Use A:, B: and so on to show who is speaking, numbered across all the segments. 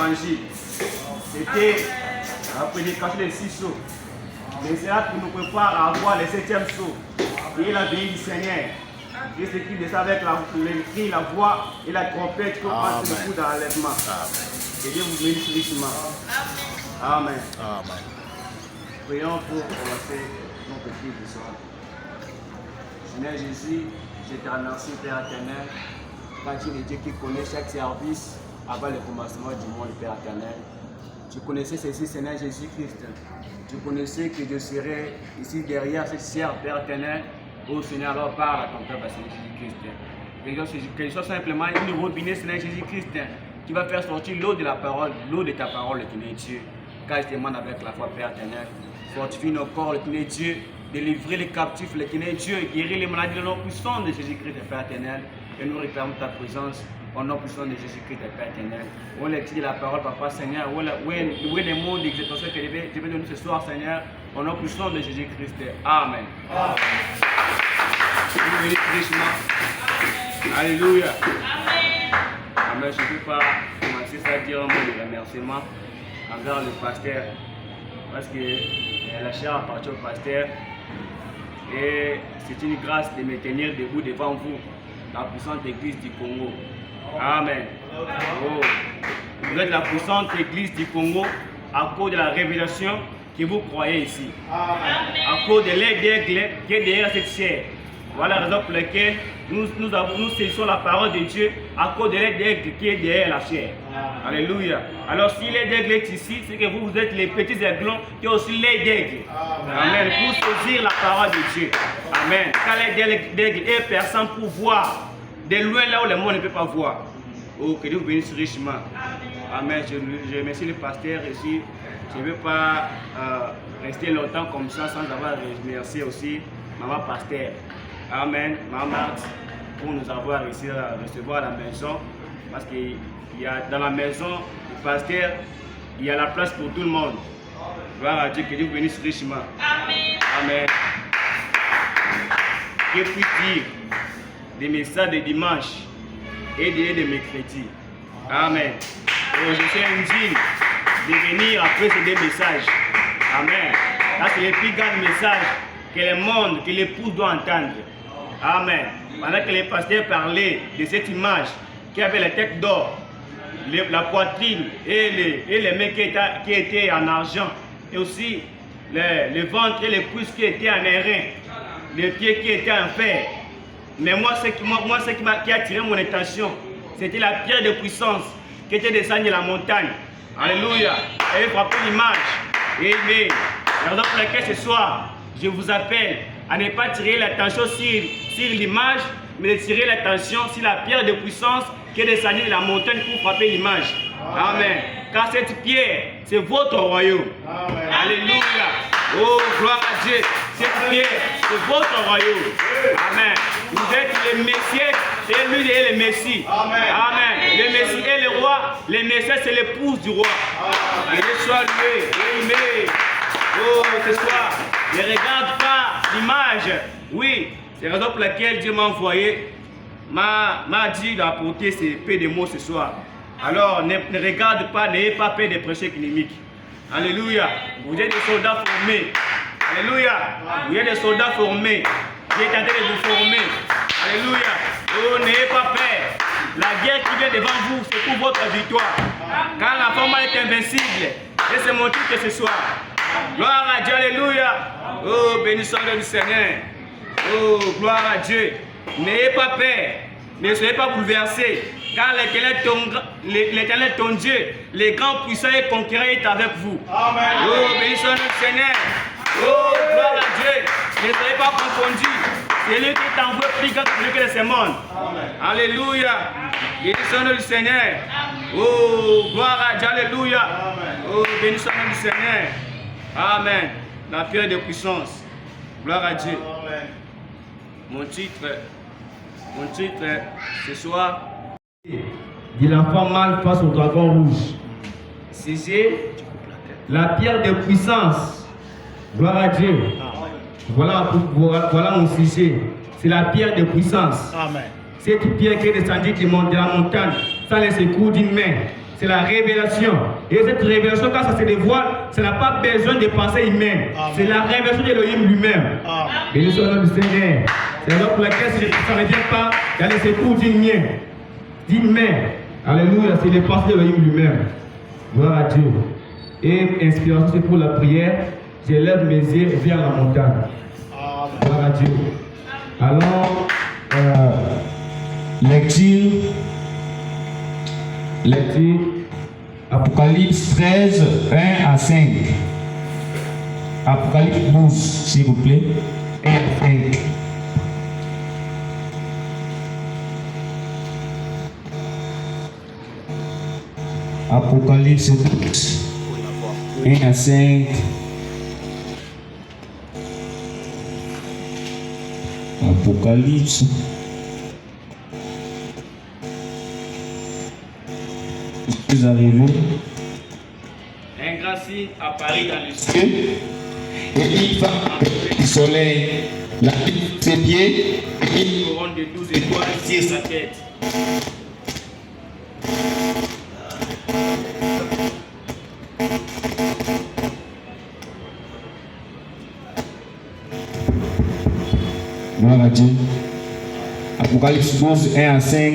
A: l'évangile. C'était la prédication des 6 sceaux. Mais c'est là pour nous préparer à avoir le 7e sceau. Et la vie du Seigneur. Et ce qui descend avec le cri, la voix et la trompette qu'on passe le coup dans l'enlèvement. Que Dieu vous bénisse richement. Amen.
B: Amen.
A: Prions pour commencer notre culte ce soir. Seigneur Jésus, je te remercie, Père éternel, car tu es le Dieu qui connaît chaque service avant le commencement du monde, Père éternel. Tu connaissais ceci, Seigneur Jésus-Christ. Tu connaissais que je serais ici derrière cette chair, Père éternel. Oh Seigneur, alors parle à ton peuple, Seigneur Jésus-Christ. Que ce soit simplement une robinet, Seigneur Jésus-Christ, qui va faire sortir l'eau de la parole, l'eau de ta parole, le Dieu. Car je demande avec la foi, Père éternel, fortifie nos corps, le Dieu, délivrer les captifs, le Dieu, guérir les maladies, le nom puissant de Jésus-Christ, Père éternel. Et nous réclamons ta présence au nom puissant de Jésus-Christ, Père éternel. Où est de la parole, Papa, Seigneur, où est les mots d'exaltation que je vais donner ce soir, Seigneur, au nom puissant de Jésus-Christ. Amen. Alléluia. Amen. Je ne peux pas commencer ça à dire un mot de remerciement envers le pasteur, parce que la chair appartient au pasteur et c'est une grâce de me tenir debout devant vous, la puissante église du Congo. Amen. Oh. Vous êtes la puissante église du Congo à cause de la révélation que vous croyez ici. Amen. À cause de l'aide d'aigle qui est derrière cette chair. Voilà la raison pour laquelle nous saisissons la parole de Dieu à cause de l'aide d'aigle qui est derrière la chair. Alléluia. Alors si l'aide d'aigle est ici, c'est que vous êtes les petits aiglons qui ont aussi l'aide d'aigle. Amen. Pour saisir la parole de Dieu. Amen. Car l'aide d'aigle est perçant pour voir de loin là où le monde ne peut pas voir. Oh, que Dieu vous bénisse richement. Amen. Je remercie le pasteur ici. Je ne veux pas rester longtemps comme ça sans avoir remercié aussi maman pasteur. Amen. Maman Marthe, pour nous avoir ici à recevoir à la maison. Parce qu'il y a dans la maison du pasteur, il y a la place pour tout le monde. Gloire à Dieu, que Dieu vous bénisse richement. Amen. Amen. Que puis dire des messages de dimanche et de mercredi. Amen. Et je suis indigne de venir après ces deux messages. Amen. Ça, c'est le plus grand message que le monde, que l'épouse doit entendre. Amen. Pendant que les pasteurs parlaient de cette image qui avait la tête d'or, la poitrine et les mains qui étaient en argent, et aussi le ventre et les cuisses qui étaient en airain, les pieds qui étaient en fer. Mais moi, ce qui a attiré mon attention, c'était la pierre de puissance qui était descendue de la montagne. Alléluia. Elle frappait l'image. Amen. La raison pour laquelle ce soir, je vous appelle à ne pas tirer l'attention sur l'image, mais de tirer l'attention sur la pierre de puissance qui est descendue de la montagne pour frapper l'image. Amen. Car cette pierre, c'est votre royaume. Amen. Alléluia. Oh, gloire à Dieu. Cette pierre, c'est votre royaume. Amen. Vous êtes les messieurs et lui est le Messie. Amen. Amen. Le Messie est le roi. Le Messie, c'est l'épouse du roi. Amen. Et le soir loué. Amen. Oh, ce soir, ne regarde pas l'image. Oui, c'est la raison pour laquelle Dieu m'a envoyé, m'a dit d'apporter ces peu de mots ce soir. Alors, ne regarde pas, n'ayez pas peur des péchés cliniques. Alléluia. Vous êtes des soldats formés. Alléluia. Vous êtes des soldats formés. Dieu est en train de vous former. Alléluia. Oh, n'ayez pas peur. La guerre qui vient devant vous, c'est pour votre victoire. Car la femme est invincible. Et c'est mon titre ce soir. Gloire à Dieu, alléluia. Oh, bénissons le Seigneur. Oh, gloire à Dieu. N'ayez pas peur. Ne soyez pas bouleversés. Car l'Éternel, ton Dieu, les grands puissants et conquérants est avec vous. Amen. Oh, bénissons le Seigneur. Oh, gloire à Dieu. Ne soyez pas confondus. C'est lui qui t'envoie plus grand que celui qui est ce monde. Alléluia. Bénissons le Seigneur. Oh, gloire à Dieu, alléluia. Oh, bénissons le Seigneur. Amen. La pierre de puissance. Gloire à Dieu. Amen. Mon titre ce soir, de l'enfant mâle face au dragon rouge. C'est la pierre de puissance. Gloire à Dieu. Voilà mon sujet. C'est la pierre de puissance. Amen. Cette pierre qui est descendue de la montagne sans les secours d'une main.
B: c'est la révélation. Et cette révélation, quand ça se dévoile, ça n'a pas besoin de pensée humaine. C'est la révélation d'Élohim lui-même. Béni soit le nom du Seigneur. C'est la raison pour laquelle ça ne vient pas dans les secours d'une main. Alléluia, c'est les pensées d'Élohim lui-même. Gloire à Dieu. Et inspiration, c'est pour la prière. J'élève mes yeux vers la montagne. Gloire à Dieu. Alors, lecture, Apocalypse 13, 1 à 5. Apocalypse 12, s'il vous plaît. 1 à 5. Apocalypse 12, 1 à 5. Apocalypse. Vous arrivez.
A: Un grand signe apparut dans le ciel.
B: Et une femme du soleil, la tête de ses pieds,
A: Et une couronne de 12 étoiles sur sa tête.
B: Gloire à Dieu. Apocalypse 12, 1 à 5.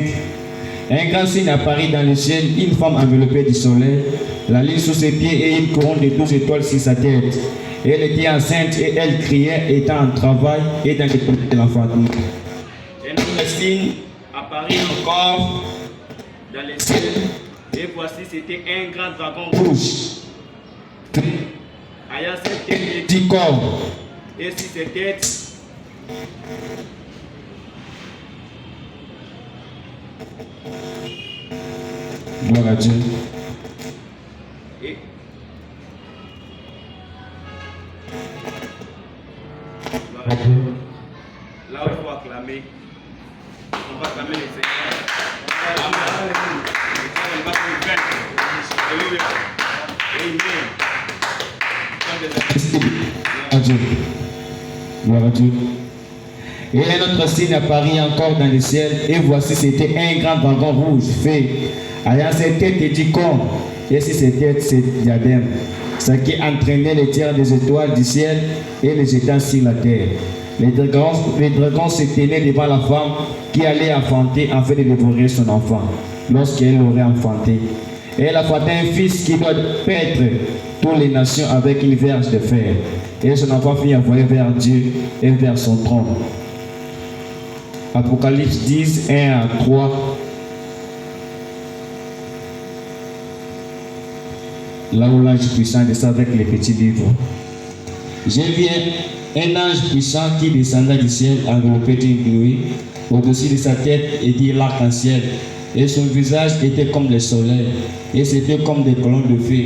B: Un grand signe apparut dans le ciel, une femme enveloppée du soleil, la lune sous ses pieds et une couronne de 12 étoiles sur sa tête. Et elle était enceinte et elle criait, étant en travail et dans les problèmes de l'enfantement.
A: Un autre signe apparut encore dans le ciel. Et voici, c'était un grand dragon rouge. Ayant cette tête de
B: 10 corps.
A: et sur ses têtes,
B: Gloire à Dieu.
A: et
B: Gloire à Dieu.
A: là où il faut acclamer, on va acclamer le Seigneur. Amen. Le va nous vaincre. Alléluia. Amen.
B: Gloire à Dieu. Gloire à Dieu. Et un autre signe apparut encore dans le ciel, et voici c'était un grand dragon rouge, fait, ayant ses têtes et 10 cornes, et sur ses têtes ses diadèmes, ce qui entraînait les tiers des étoiles du ciel et les jetant sur la terre. Les dragons se tenaient devant la femme qui allait enfanter afin de dévorer son enfant, lorsqu'elle l'aurait enfanté. Et elle enfantait un fils qui doit paître toutes les nations avec une verge de fer. Et son enfant fut envoyé vers Dieu et vers son trône. Apocalypse 10, 1 à 3. Là où l'ange puissant descend avec les petits livres. J'ai vu un ange puissant qui descendait du ciel enveloppé d'une nuée. Au-dessus de sa tête était l'arc-en-ciel. Et son visage était comme le soleil. Et c'était comme des colonnes de feu.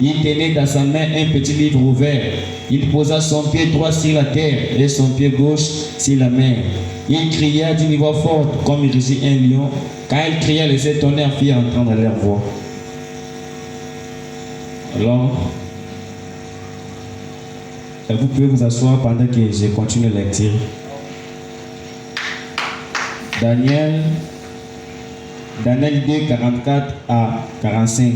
B: Il tenait dans sa main un petit livre ouvert. Il posa son pied droit sur la terre et son pied gauche sur la mer. Il cria d'une voix forte comme il rugit un lion. Quand il cria, les sept tonnerres firent entendre leur voix. Alors, vous pouvez vous asseoir pendant que je continue la lecture. Daniel 2, 44 à 45.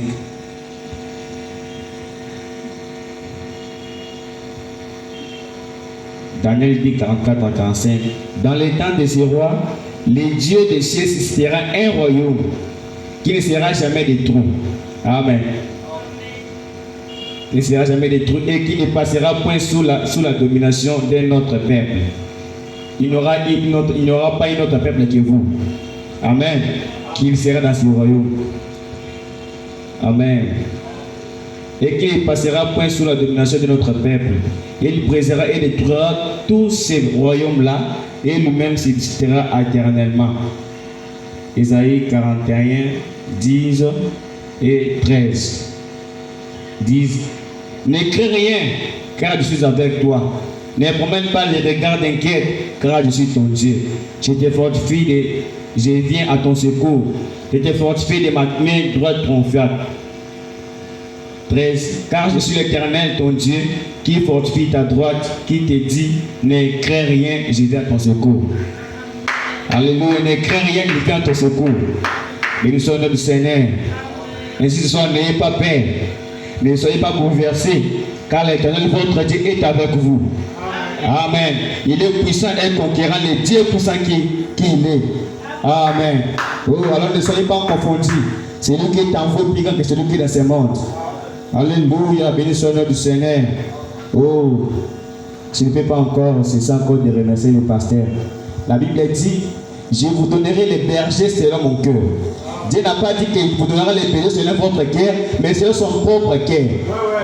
B: Daniel 2, 44 à 45. Dans les temps de ces rois, les dieux des cieux suscitera un royaume qui ne sera jamais détruit. Amen. Il ne sera jamais détruit et qui ne passera point sous la domination d'un autre peuple. Il n'y aura pas un autre peuple que vous. Amen. Qui sera dans ce royaume. Amen. Et qui ne passera point sous la domination de notre peuple. Il brisera et détruira tous ces royaumes-là et lui-même subsistera éternellement. Isaïe 41, 10 et 13. 10. Ne crains rien, car je suis avec toi. Ne promène pas les regards d'inquiète, car je suis ton Dieu. Je te fortifie, je viens à ton secours. Je te fortifie de ma main droite triomphante. 13. Car je suis l'Éternel, ton Dieu, qui fortifie ta droite, qui te dit, ne crains rien, je viens à ton secours. Alléluia, ne crains rien, je viens à ton secours. Béni soit le nom du Seigneur. Ainsi ce soir, n'ayez pas peur. Ne soyez pas bouleversés, car l'Éternel, votre Dieu, est avec vous. Amen. Il est puissant et conquérant, le Dieu puissant qui il est. Amen. Oh, alors ne soyez pas confondus. C'est lui qui est en vous plus grand que celui qui est dans ce monde. Alléluia, béni soit le nom du Seigneur. Oh, je ne peux pas encore, c'est ça encore de remercier le pasteur. La Bible dit, je vous donnerai les bergers selon mon cœur. Dieu n'a pas dit qu'il vous donnera les bergers selon votre cœur, mais selon son propre cœur.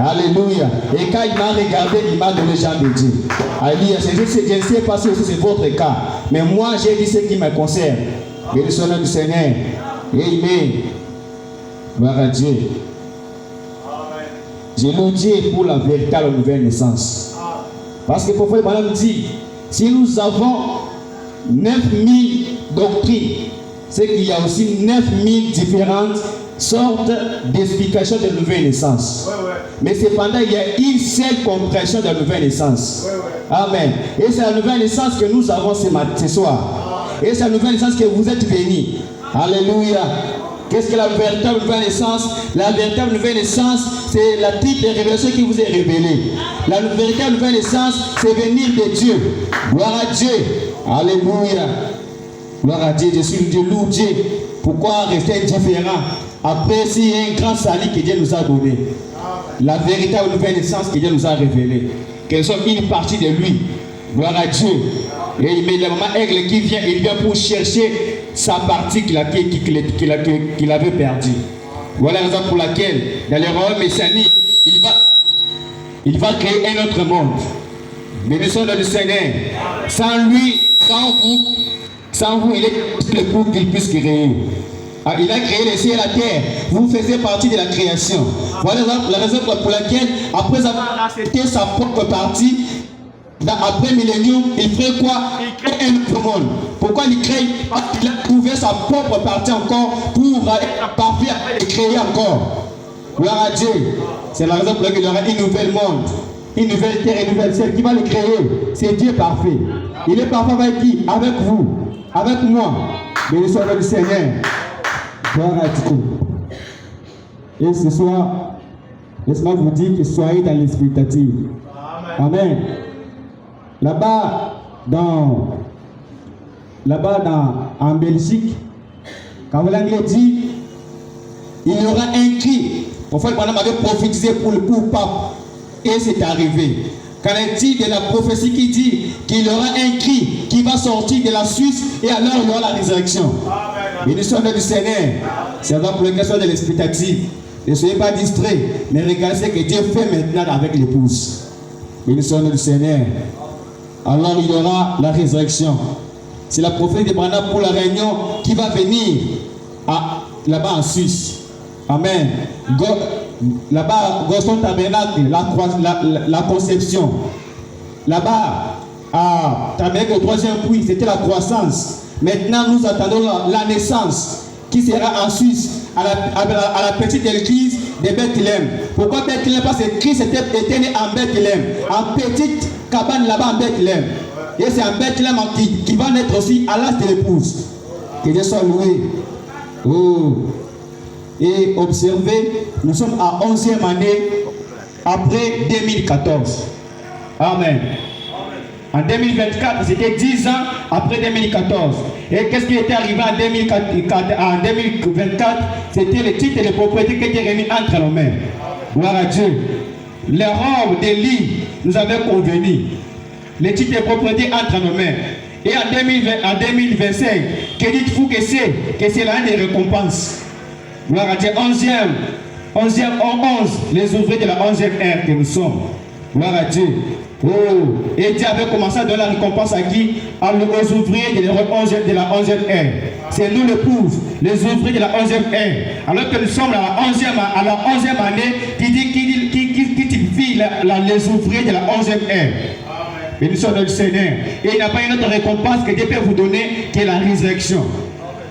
B: Alléluia. Et quand il m'a regardé, il m'a donné Jean de Dieu. Alléluia. Je ne sais pas si c'est votre cas, mais moi j'ai dit ce qui me concerne. Béni soit le nom du Seigneur. Amen. Gloire à Dieu. Je loue Dieu pour la véritable nouvelle naissance. Parce que parfois, madame dit, si nous avons 9000 doctrines, c'est qu'il y a aussi 9000 différentes sortes d'explications de nouvelle naissance. Mais cependant, il y a une seule compréhension de la nouvelle naissance. Amen. Et c'est la nouvelle naissance que nous avons ce soir. Et c'est la nouvelle naissance que vous êtes venus. Alléluia. Qu'est-ce que la véritable nouvelle naissance? La véritable nouvelle naissance, c'est la petite révélation qui vous est révélée. La véritable nouvelle naissance, c'est venir de Dieu. Gloire à Dieu. Alléluia. Gloire à Dieu. Je suis Dieu, loue Dieu. Pourquoi rester différent? Après, s'il y a un grand salut que Dieu nous a donné. La véritable nouvelle naissance que Dieu nous a révélée. Qu'elle soit une partie de lui. Gloire à Dieu. Et il met le moment aigle qui vient, il vient pour chercher sa partie qu'il avait perdue. Voilà la raison pour laquelle, dans le royaume messianique, il va créer un autre monde. Mais nous sommes dans le Seigneur. Sans lui, sans vous, il est le pour qu'il puisse créer. Il a créé les cieux et la terre. Vous faisiez partie de la création. Voilà la raison pour laquelle, après avoir accepté sa propre partie, après millénium, il ferait quoi? Il crée un autre monde. Pourquoi il crée? Parce qu'il a trouvé sa propre partie encore pour être parfait après de créer encore. Gloire à Dieu. C'est la raison pour laquelle il y aura un nouvel monde, une nouvelle terre et une nouvelle ciel qui va le créer. C'est Dieu parfait. Il est parfait avec qui? Avec vous, avec moi. Béni soit le Seigneur. Gloire à Dieu. Et ce soir, laisse-moi vous dire que soyez dans l'expectative. Amen. Là-bas, en Belgique, quand l'anglais dit, il y aura un cri. Parfois, le madame avait prophétisé pour le pape. Et c'est arrivé. Quand elle dit de la prophétie qui dit qu'il y aura un cri qui va sortir de la Suisse, et alors il y aura la résurrection. Béni soit le nom du Seigneur. C'est là pour les questions de l'expectative. Ne soyez pas distraits, mais regardez ce que Dieu fait maintenant avec l'épouse. Béni soit le nom du Seigneur. Alors il y aura la résurrection. C'est la prophétie de Branham pour la réunion qui va venir là-bas en Suisse. Amen. Là-bas, Goston Tabernacle, la conception. Là-bas, à Tabernacle, au troisième puits, c'était la croissance. Maintenant, nous attendons la naissance qui sera en Suisse, à la petite église de Bethléem. Pourquoi Bethléem? Parce que Christ était né en Bethléem, en petite cabane là-bas en Bethléem. Et c'est en Bethléem qui va naître aussi à l'âge de l'épouse. Que Dieu soit loué. Oh. Et observez, nous sommes à 11e année après 2014. Amen. En 2024, c'était 10 ans après 2014. Et qu'est-ce qui était arrivé en 2024? C'était le titre de propriété qui était remis entre nos mains. Gloire à Dieu. Les robes de lit nous avaient convenu. Le titre de propriété entre nos mains. Et en 2025, que dites-vous que c'est? Que c'est l'année des récompenses. Gloire à Dieu. 11e, les ouvriers de la 11e ère que nous sommes. Gloire à Dieu. Oh. Et Dieu avait commencé à donner la récompense à qui? Aux ouvriers de la 11e ère. C'est nous l'épouse, les ouvriers de la 11e ère. Alors que nous sommes à la 11e année, qui vit les ouvriers de la 11e ère. Et nous sommes dans le Seigneur. Et il n'y a pas une autre récompense que Dieu peut vous donner que la résurrection.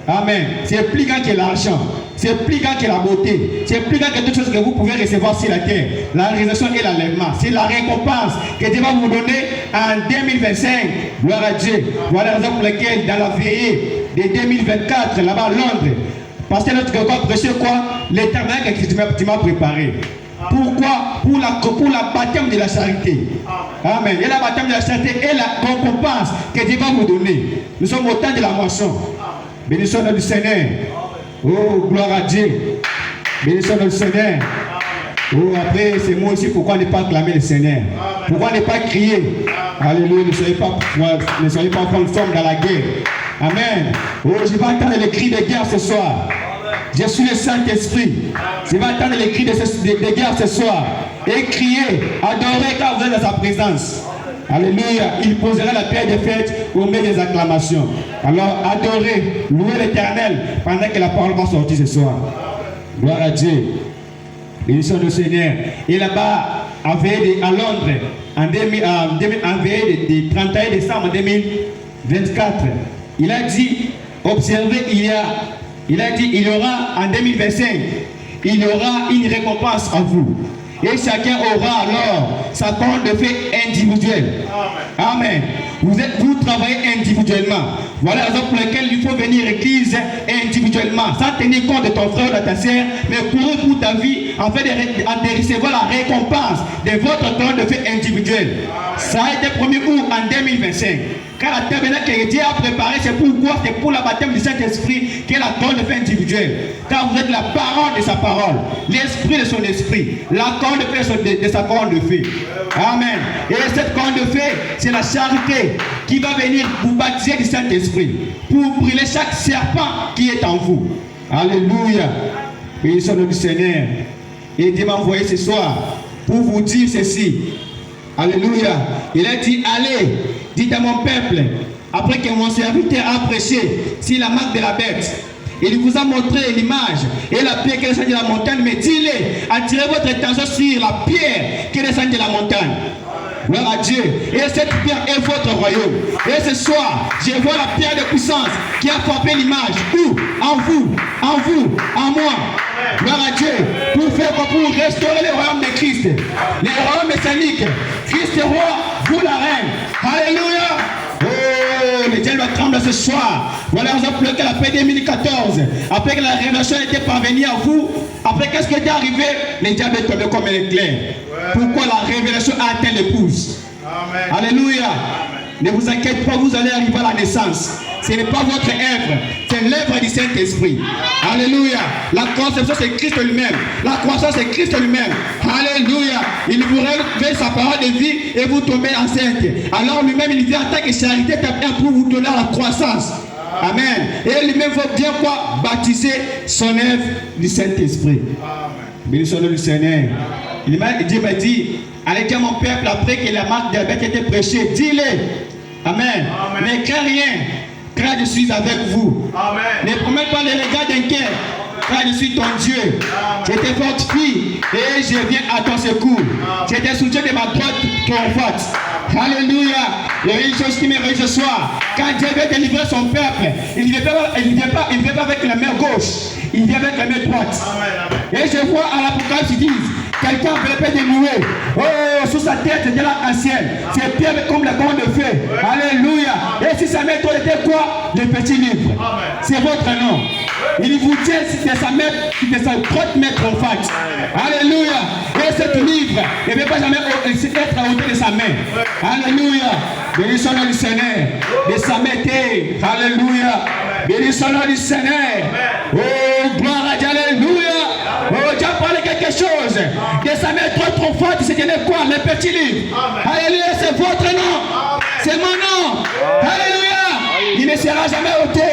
B: Amen. C'est plus grand que l'argent. C'est plus grand que la beauté. C'est plus grand que toutes choses que vous pouvez recevoir sur la terre. La résurrection et l'enlèvement. C'est la récompense que Dieu va vous donner en 2025. Gloire à Dieu. Voilà la raison pour laquelle dans la veillée de 2024, là-bas à Londres, Parce que notre corps prêcher quoi? L'éternel que tu m'as préparé. Pourquoi? Pour la baptême de la charité. Amen. Et la baptême de la charité est la récompense que Dieu va vous donner. Nous sommes au temps de la moisson. Bénissons le Seigneur. Oh, gloire à Dieu. Bénissons le Seigneur. Oh, après, c'est moi aussi pourquoi ne pas acclamer le Seigneur. Pourquoi ne pas crier? Alléluia, ne soyez pas conformes dans la guerre. Amen. Oh, je vais entendre les cris de guerre ce soir. Je suis le Saint-Esprit. Je vais entendre les cris de guerre ce soir. Et crier, adorer car vous êtes dans sa présence. Alléluia. Il posera la pierre de fête au milieu des acclamations. Alors, adorez, louez l'Éternel pendant que la parole va sortir ce soir. Gloire à Dieu. Bénissons le Seigneur. Et là-bas, à Londres, en 31 décembre 2024, il a dit, observez, il a dit, il y aura en 2025, il y aura une récompense à vous. Et chacun aura alors sa parole de fait individuelle. Amen. Vous travaillez individuellement. Voilà la raison pour laquelle il faut venir à l'église individuellement, sans tenir compte de ton frère ou de ta sœur, mais courir pour ta vie en fait de recevoir la récompense de votre parole de fait individuelle. Ça a été promis où? En 2025. Car la tabernacle que Dieu a préparé, c'est pourquoi? C'est pour la baptême du Saint-Esprit qui est la parole de fait individuelle. Car vous êtes la parole de sa parole, l'esprit de son esprit, la parole de fait de sa parole de fait. Amen. Et cette parole de fait, c'est la charité qui va venir vous baptiser du Saint-Esprit pour brûler chaque serpent qui est en vous. Alléluia. Bénissons le Seigneur. Et Dieu m'a envoyé ce soir pour vous dire ceci. Alléluia. Il a dit, allez, dites à mon peuple, après que mon serviteur a prêché sur la marque de la bête, il vous a montré l'image et la pierre qui descend de la montagne, mais dis-le, attirez votre attention sur la pierre qui descend de la montagne. Gloire à Dieu. Et cette pierre est votre royaume. Et ce soir, je vois la pierre de puissance qui a frappé l'image. Où? En vous, en moi. Gloire à Dieu. Pour faire quoi? Pour restaurer le royaume de Christ. Le royaume messianique. Christ est roi, vous la reine. Alléluia. Oh, le diable va trembler ce soir. Voilà la raison pour laquelle après 2014, après que la révélation était parvenue à vous, après qu'est-ce qui est arrivé? Le diable est tombé comme un éclair. Pourquoi la révélation a atteint l'épouse? Alléluia. Amen. Ne vous inquiétez pas, vous allez arriver à la naissance. Ce n'est pas votre œuvre, c'est l'œuvre du Saint-Esprit. Alléluia. La conception, c'est Christ lui-même. La croissance, c'est Christ lui-même. Alléluia. Il vous révèle sa parole de vie et vous tombez enceinte. Alors lui-même, il vient en tant que charité pour vous donner la croissance. Amen. Et lui-même va bien quoi? Baptiser son œuvre du Saint-Esprit. Bénissons-le du Seigneur. Dieu m'a dit, allez dire à mon peuple après que la marque de la bête était prêchée, dis-le. Amen. Ne crains rien, car je suis avec vous. Amen. Ne promets pas les regards d'un cœur, car je suis ton Dieu. Je te fortifie et je viens à ton secours. Je te soutiens de ma droite triomphante. Alléluia. Il y a une chose qui me réjouit ce soir. Quand Dieu veut délivrer son peuple, il ne vient pas avec la main gauche, il vient avec la main droite. Et je vois à l'Apocalypse, ils disent, quelqu'un veut de louer. Oh, sous sa tête, c'est de l'arc-en-ciel. C'est pierre comme la corne de feu. Alléluia. Et si sa main droite était quoi? Le petit livre. C'est votre nom. Il vous tient de sa droite main triomphante. Alléluia. Et ce livre ne peut pas jamais être à hauteur de sa main. Alléluia. Bénissons-le du Seigneur. De sa main. Alléluia. Bénissons-le du Seigneur. Oh, gloire à Dieu. Alléluia. Oh, Dieu a parlé quelque chose. De sa main trop forte, c'était quoi? Le petit livre. Alléluia, c'est votre nom. C'est mon nom. Alléluia. Il ne sera jamais ôté.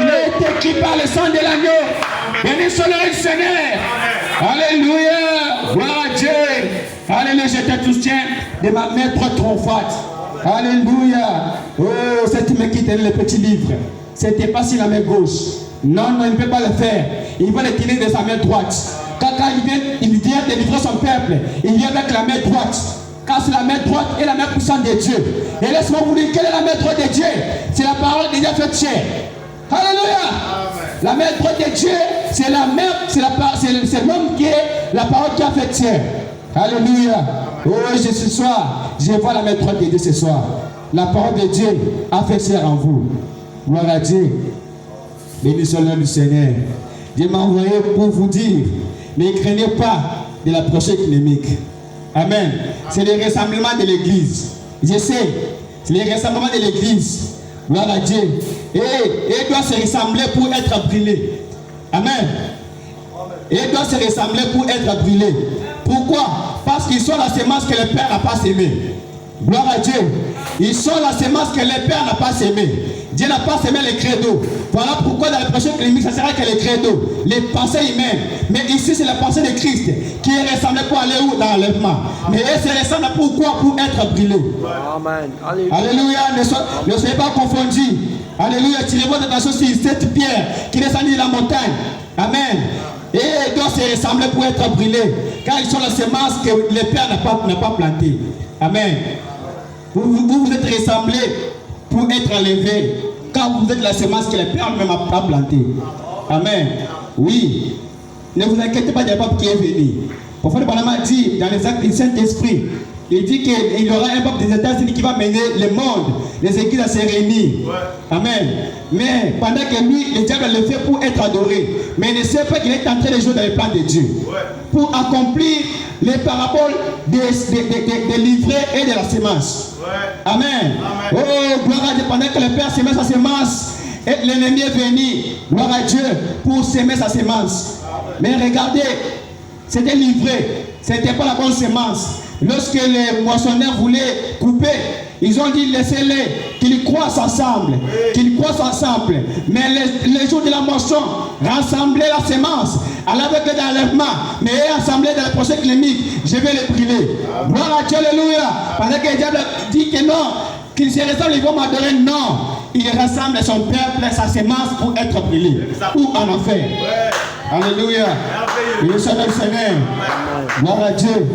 B: Il a été écrit par le sang de l'agneau. Bénissons-le du Seigneur. Alléluia. Gloire à Dieu. Alléluia, je te soutiens de ma main trop forte. Alléluia. Oh, cette main qui tenait le petit livre. C'était pas sur la main gauche. Non, il ne peut pas le faire. Il va le tirer de sa main droite. Quand il vient délivrer son peuple, il vient avec la main droite. Car c'est la main droite et la main puissante de Dieu. Et laisse-moi vous dire, quelle est la main droite de Dieu? C'est la parole de Dieu faite chair. Alléluia. Amen. La main droite de Dieu, c'est la main, c'est l'homme qui est la parole qui a fait chair. Alléluia. Oh, ce soir, je vois la main droite de Dieu ce soir. La parole de Dieu a fait chair en vous. Gloire à Dieu. Bénissons-le du Seigneur.
C: Dieu m'a envoyé pour vous dire, ne craignez pas de l'approche économique. Amen. C'est le rassemblement de l'église. Je sais, c'est le rassemblement de l'église. Gloire à Dieu. Et il doit se rassembler pour être brûlé. Amen. Et il doit se rassembler pour être brûlé. Pourquoi? Parce qu'ils sont la semence que le Père n'a pas sémée. Gloire à Dieu. Ils sont la semence que le Père n'a pas sémée. Dieu n'a pas sémé les credos. Voilà pourquoi dans le prochain clinique, ça sera que les credos, les pensées humaines. Mais ici, c'est la pensée de Christ qui est ressemblée pour aller où? Dans l'enlèvement. Mais elle se ressemble pourquoi? Pour être brûlé. Amen. Alléluia. Ne soyez pas confondus. Alléluia. Tirez votre attention sur cette pierre qui descend de la montagne. Amen. Et ils doivent se ressembler pour être brûlés. Car ils sont la semence que le Père n'a pas plantée. Amen. Vous êtes ressemblés pour être enlevés. Car vous êtes la semence que le Père ne m'a pas plantée. Amen. Oui. Ne vous inquiétez pas du pape qui est venu. Parfois, le Parlement dit dans les actes du Saint-Esprit, il dit qu'il y aura un pape des États-Unis qui va mener le monde, les églises à se réunir. Amen. Mais pendant que lui, le diable le fait pour être adoré. Mais il ne sait pas qu'il est en train de jouer dans le plan de Dieu. Pour accomplir les paraboles des livrets et de la semence. Amen. Oh, gloire à Dieu. Pendant que le Père sème sa semence, et l'ennemi est venu, gloire à Dieu, pour s'aimer sa semence. Mais regardez, c'était livré. Ce n'était pas la bonne semence. Lorsque les moissonneurs voulaient couper, ils ont dit laissez-les, qu'ils croissent ensemble. Qu'ils croissent ensemble. Mais les jours de la moisson, rassembler la semence, aller avec l'enlèvement, mais assembler dans la prochaine clinique, je vais les brûler. Gloire à Dieu, alléluia. Pendant que le diable dit que non, qu'ils se ressemblent, ils vont m'adorer. Non, il rassemble son peuple, sa semence pour être brûlé. Ou en enfer. Alléluia. Il est Seigneur, Seigneur. Gloire à Dieu.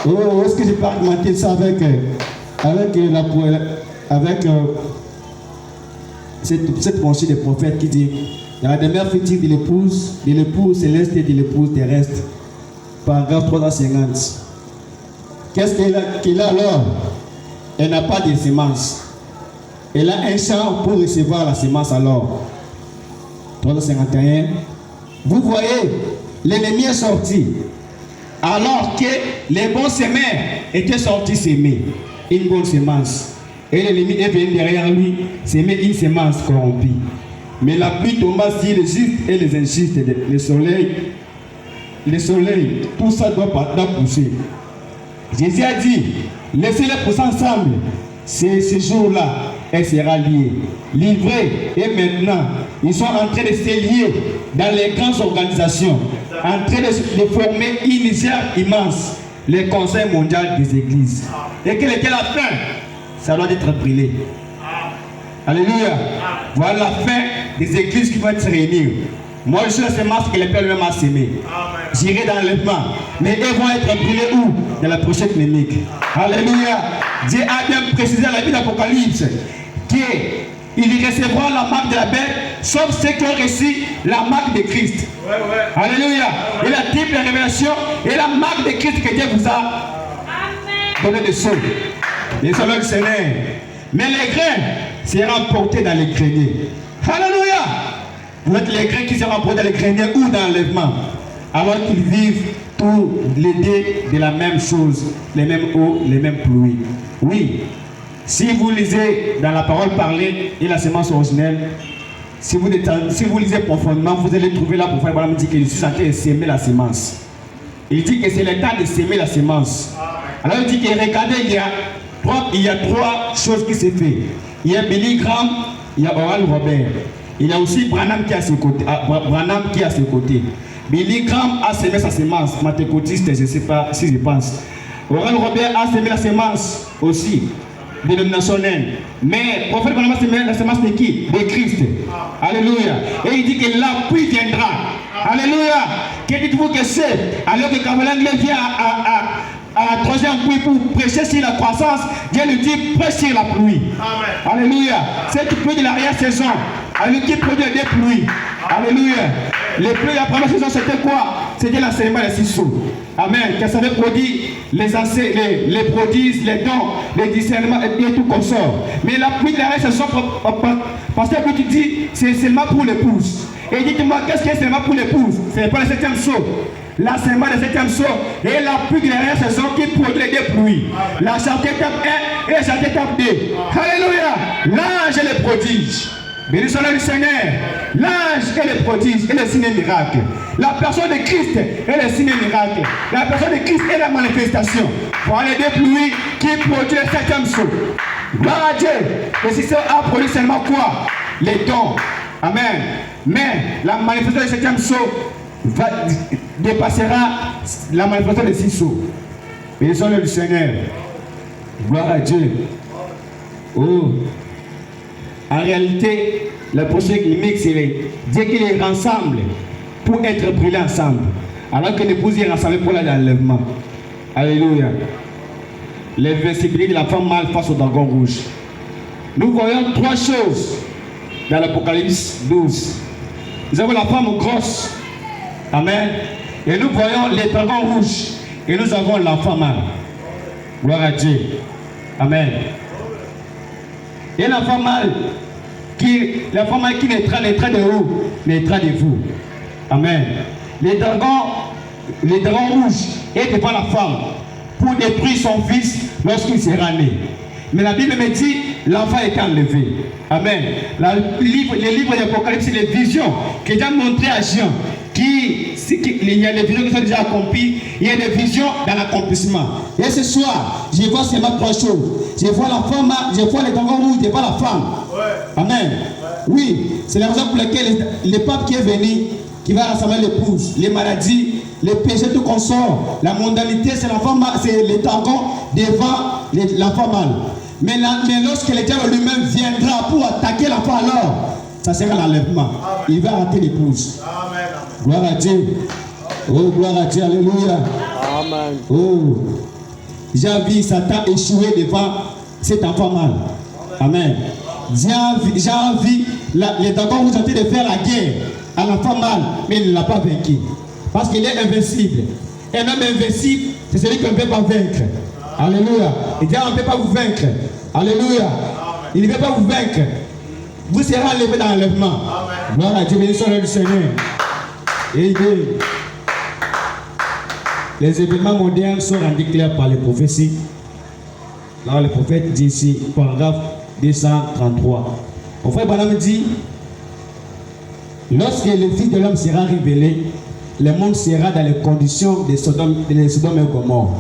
C: Oh, est-ce que je peux argumenter ça avec cette pensée des prophètes qui dit dans la demeure fictive de l'épouse céleste et de l'épouse terrestre, paragraphe 350. Qu'est-ce qu'elle a alors? Elle n'a pas de semence. Elle a un champ pour recevoir la semence alors. 351. Vous voyez, l'ennemi est sorti. Alors que les bons semeurs étaient sortis s'aimer une bonne semence. Et l'ennemi est venu derrière lui s'aimer une semence corrompue. Mais la pluie tomba sur les justes et les injustes. Le soleil, tout ça doit pousser. Jésus a dit, laissez-les pousser ensemble. C'est ce jour-là, elle sera liée. Livrée. Et maintenant, ils sont en train de se lier dans les grandes organisations. En train de former une misère immense, le Conseil mondial des églises. Et quelle était la fin? Ça doit être brûlé. Alléluia. Voilà la fin des églises qui vont se réunir. Moi, je suis la semence que le Père lui-même a sémé. J'irai dans l'enlèvement. Mais elles vont être brûlées où? Dans la prochaine clinique. Alléluia. Dieu a bien précisé dans la vie d'Apocalypse qu'il recevra la marque de la bête, sauf ceux qui ont reçu la marque de Christ. Alléluia. Et la triple révélation et la marque de Christ que Dieu vous a donné de sceaux. Les soldats du Seigneur. Mais les grains seront portés dans les greniers. Alléluia. Vous êtes les grains qui seront portés dans les greniers ou dans l'enlèvement. Alors qu'ils vivent tous les deux de la même chose, les mêmes eaux, les mêmes pluies. Oui. Si vous lisez dans la parole parlée et la semence originelle, si vous lisez profondément, vous allez trouver là pour faire me dire que je suis en train de s'aimer la semence. Il dit que c'est le temps de s'aimer la semence. Alors il dit que regardez, il y a trois choses qui se fait. Il y a Billy Graham, il y a Oral Robert. Il y a aussi Branham qui est à ses côtés. Billy Graham a semé sa semence, pentecôtiste, je ne sais pas si je pense. Oral Robert a semé la semence aussi, dénominationnelle. Mais le prophète Branham a semé la semence de qui? De Christ. Alléluia. Et il dit que l'appui viendra. Alléluia. Que dites-vous que c'est? Alors que quand l'anglais vient à la troisième pluie pour prêcher sur la croissance, Dieu lui dit prêche sur la pluie. Amen. Alléluia. Cette pluie de l'arrière-saison, elle qui produit des pluies. Alléluia. Les pluies de la première saison, c'était quoi? C'était l'enseignement des 6 sous. Amen. Qu'elle savait produire les prodiges, les dons, les discernements et tout consort. Mais la pluie de l'arrière-saison, parce que tu dis, c'est seulement pour l'épouse. Et dites-moi, qu'est-ce qui est seulement pour l'épouse? Ce n'est pas le 7e sceau. L'enseignement du 7e sceau et la pluie de dernière saison qui produit les deux pluies. La charité étape 1 et la charité étape 2. Alléluia. L'ange et le prodige. Béni soit le nom du Seigneur. L'ange et le prodige et le signe miracle. La personne de Christ est le signe miracle. La personne de Christ est la manifestation. Pour les deux pluies qui produisent le 7e sceau. Gloire à Dieu. Le système a produit seulement quoi? Les dons. Amen. Mais la manifestation du 7e sceau dépassera la manifestation des 6 sceaux. Béni soit le nom du Seigneur. Gloire à Dieu. Oh. En réalité, le projet clinique, c'est Dieu qui les rassemble pour être brûlés ensemble. Alors que l'épouse est rassemblée pour l'enlèvement. Alléluia. L'invincibilité de la femme mâle face au dragon rouge. Nous voyons 3 choses dans l'Apocalypse 12. Nous avons la femme grosse. Amen. Et nous voyons les dragons rouges. Et nous avons l'enfant mâle. Gloire à Dieu. Amen. Et l'enfant mâle qui naîtra de où? Naîtra de vous. Amen. Les dragons rouges est devant la femme pour détruire son fils lorsqu'il sera né. Mais la Bible me dit l'enfant est enlevé. Amen. Les livres d'Apocalypse, c'est les visions qui ont déjà montré à Jean. Il y a des visions qui sont déjà accomplies, il y a des visions dans l'accomplissement. Et ce soir, je vois seulement 3 choses. Je vois la femme, je vois les dragons rouges, je vois la femme. Ouais. Amen. Ouais. Oui, c'est la raison pour laquelle le pape qui est venu, qui va rassembler l'épouse, les maladies, les péchés, tout qu'on sort, la mondialité, c'est la femme, c'est les dragons devant l'enfant mâle. Mais lorsque le diable lui-même viendra pour attaquer l'enfant, alors, ça sera l'enlèvement. Il va rater l'épouse. Amen. Gloire à Dieu. Oh, gloire à Dieu. Alléluia. Amen. Oh. J'ai vu Satan échouer devant cet enfant mâle. Amen. J'ai vu les dragons vous tenter de faire la guerre à l'enfant mâle, mais il ne l'a pas vaincu. Parce qu'il est invincible. Et même invincible, c'est celui qu'on ne peut pas vaincre. Alléluia. Il dit, on ne peut pas vous vaincre. Alléluia. Il ne peut pas vous vaincre. Vous serez enlevé dans l'enlèvement. Gloire à Dieu, béni soit le nom du Seigneur. Et les événements modernes sont rendus clairs par les prophéties. Là, le prophète dit ici, paragraphe 233. Mon frère Branham dit, lorsque le Fils de l'homme sera révélé, le monde sera dans les conditions de Sodome et Gomorrhe.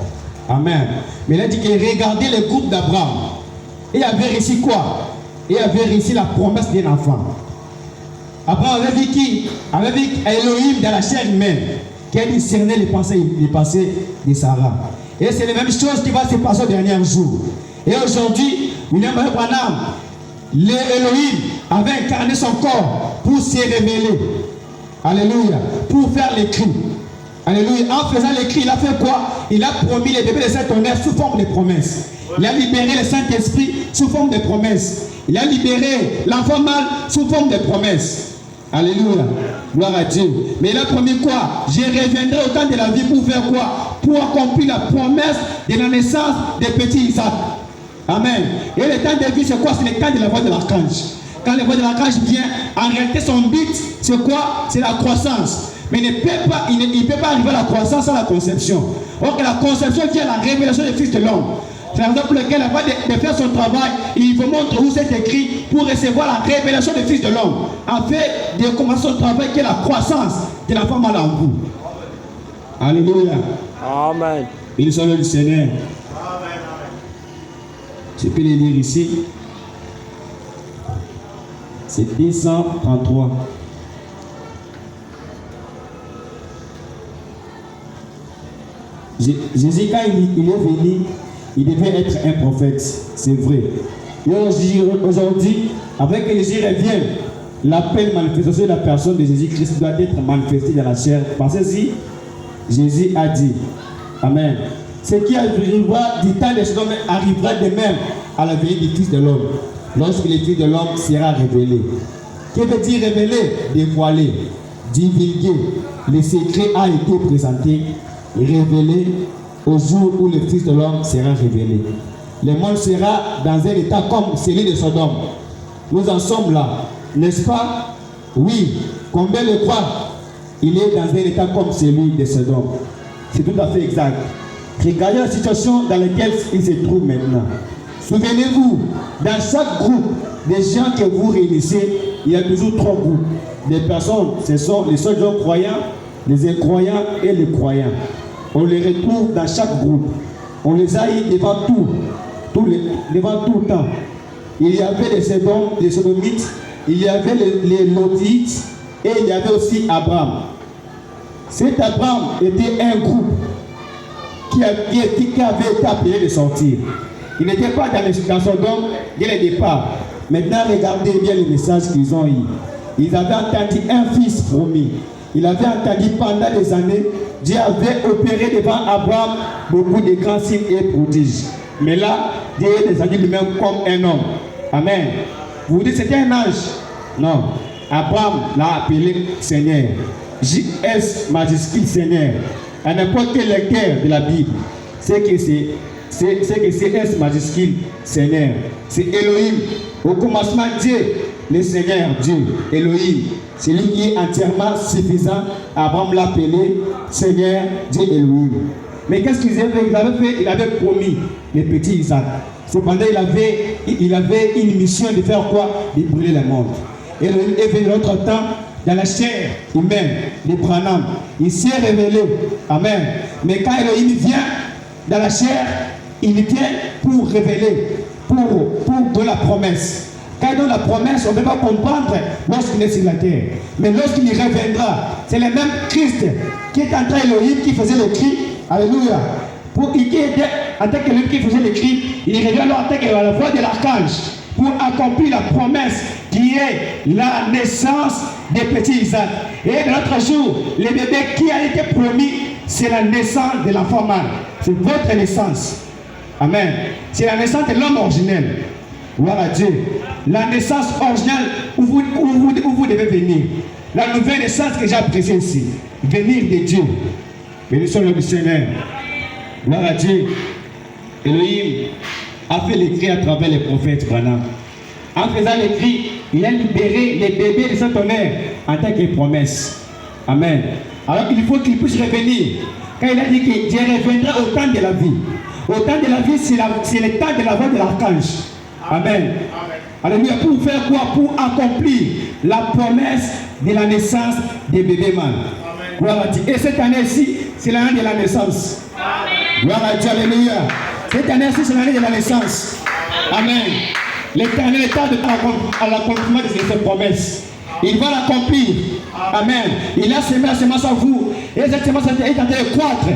C: Amen. Mais il a dit que regardez le groupe d'Abraham. Et il avait réussi quoi? Et avait réussi la promesse d'un enfant. Abraham avait vu qui? Avait vu Elohim dans la chair humaine, qui a discerné les pensées de Sarah. Et c'est la même chose qui va se passer au dernier jour. Et aujourd'hui, William Branham, l'Elohim avait incarné son corps pour se révéler. Alléluia. Pour faire les cris. Alléluia. En faisant les cris, il a fait quoi? Il a promis les bébés de Saint-Honneur sous forme de promesses. Il a libéré le Saint-Esprit sous forme de promesses. Il a libéré l'enfant mâle sous forme de promesses. Alléluia. Gloire à Dieu. Mais il a promis quoi? Je reviendrai au temps de la vie pour faire quoi? Pour accomplir la promesse de la naissance des petits Isaac. Amen. Et le temps de vie, c'est quoi? C'est le temps de la voix de l'archange. Quand la voix de l'archange vient, en réalité, son but, c'est quoi? C'est la croissance. Mais il ne peut pas arriver à la croissance sans la conception. Or que la conception vient à la révélation du Fils de l'homme. C'est la raison pour laquelle, avant de faire son travail, il vous montre où c'est écrit pour recevoir la révélation du Fils de l'homme. Afin de commencer son travail qui est la croissance de la femme en vous. Alléluia. Amen. Il soit le Seigneur. Amen. Je peux les lire ici. C'est 233. Jésus, quand il est venu, il devait être un prophète, c'est vrai. Et aujourd'hui, avec que Jésus revienne, l'appel manifestation de la personne de Jésus-Christ doit être manifesté dans la chair. Parce que si Jésus a dit, Amen, ce qui arrivera du temps des hommes arrivera de même à la venue du Fils de l'homme, lorsque le Fils de l'homme sera révélé. Que veut dire révéler? Dévoiler, divulguer. Le secret a été présenté et révélé au jour où le Fils de l'homme sera révélé. Le monde sera dans un état comme celui de Sodome. Nous en sommes là, n'est-ce pas? Oui, Combien le croient? Il est dans un état comme celui de Sodome. C'est tout à fait exact. Regardez la situation dans laquelle il se trouve maintenant. Souvenez-vous, dans chaque groupe des gens que vous réunissez, il y a toujours 3 groupes. Des personnes, ce sont les seuls gens croyants, les incroyants et les croyants. On les retrouve dans chaque groupe. On les a eu devant devant tout le temps. Il y avait les Sodomites, il y avait les Lotites et il y avait aussi Abraham. Cet Abraham était un groupe qui avait été appelé de sortir. Il n'était pas dans Sodome dès le départ. Maintenant, regardez bien le message qu'ils ont eu. Ils avaient entendu un fils promis. Ils avaient entendu pendant des années, Dieu avait opéré devant Abraham beaucoup de grands signes et prodiges. Mais là, Dieu les a dit lui-même comme un homme. Amen. Vous dites c'était un ange? Non. Abraham l'a appelé Seigneur. JS majuscule Seigneur. À n'importe quel lecteur de la Bible, c'est que c'est S majuscule Seigneur. C'est Elohim. Au commencement, Dieu, le Seigneur, Dieu, Elohim. C'est lui qui est entièrement suffisant. Abraham l'a appelé Seigneur, Dieu, Elohim. Mais qu'est-ce qu'il avait fait? Il avait promis le petit Isaac. Cependant, il avait une mission de faire quoi? De brûler le monde. Elohim est venu notre temps dans la chair humaine, le Branham. Il s'est révélé. Amen. Mais quand Elohim vient dans la chair, il vient pour révéler, pour donner la promesse. Quand il donne la promesse, on ne peut pas comprendre lorsqu'il est sur la terre. Mais lorsqu'il y reviendra, c'est le même Christ qui est en train Elohim qui faisait le cri. Alléluia. Il était en tant qu'Elohim qui faisait le cri, il revient alors en tant que la voix de l'archange pour accomplir la promesse qui est la naissance des petits Isaac. Et de l'autre jour, le bébé qui a été promis, c'est la naissance de l'enfant mâle. C'est votre naissance. Amen. C'est la naissance de l'homme originel. Gloire à Dieu. La naissance originale où vous devez venir. La nouvelle naissance que j'ai appréciée ici. Venir de Dieu. Bénissons le Seigneur. Gloire à Dieu. Elohim a fait les cris à travers les prophètes. Branham. En faisant les cris, il a libéré les bébés de cet honneur en tant que promesse. Amen. Alors il faut qu'il puisse revenir. Quand il a dit que Dieu reviendra au temps de la vie. Au temps de la vie, c'est le temps de la voix de l'archange. Amen. Alléluia. Pour faire quoi? Pour accomplir la promesse de la naissance des bébés mâles. Gloire à Dieu. Et cette année-ci, c'est l'année de la naissance. Amen. Gloire à Dieu. Alléluia. Cette année-ci, c'est l'année de la naissance. Amen. L'éternel est à l'accomplissement de cette promesse. Il va l'accomplir. Amen. Il a semé la semence en vous. Et cette semence est en train de croître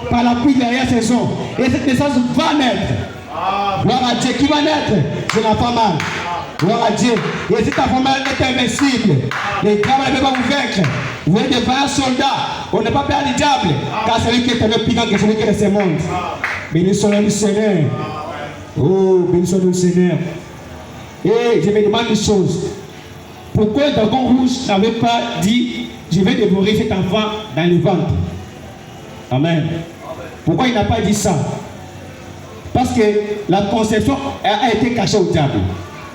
C: par la pluie de la saison. Et cette naissance va naître. Gloire à Dieu. Qui va naître? C'est l'enfant mâle. Gloire à Dieu. Et si ta femme est invincible, les diables ne peuvent pas vous vaincre. Vous êtes des vaillants soldats. On n'est pas peur du diable. Car c'est lui qui est un peu plus grand que celui qui est de ce monde. Bénissons le Seigneur. Oh, bénissons le Seigneur. Et je me demande une chose. Pourquoi le dragon rouge n'avait pas dit je vais dévorer cet enfant dans le ventre? Amen. Pourquoi il n'a pas dit ça? Parce que la conception a été cachée au diable.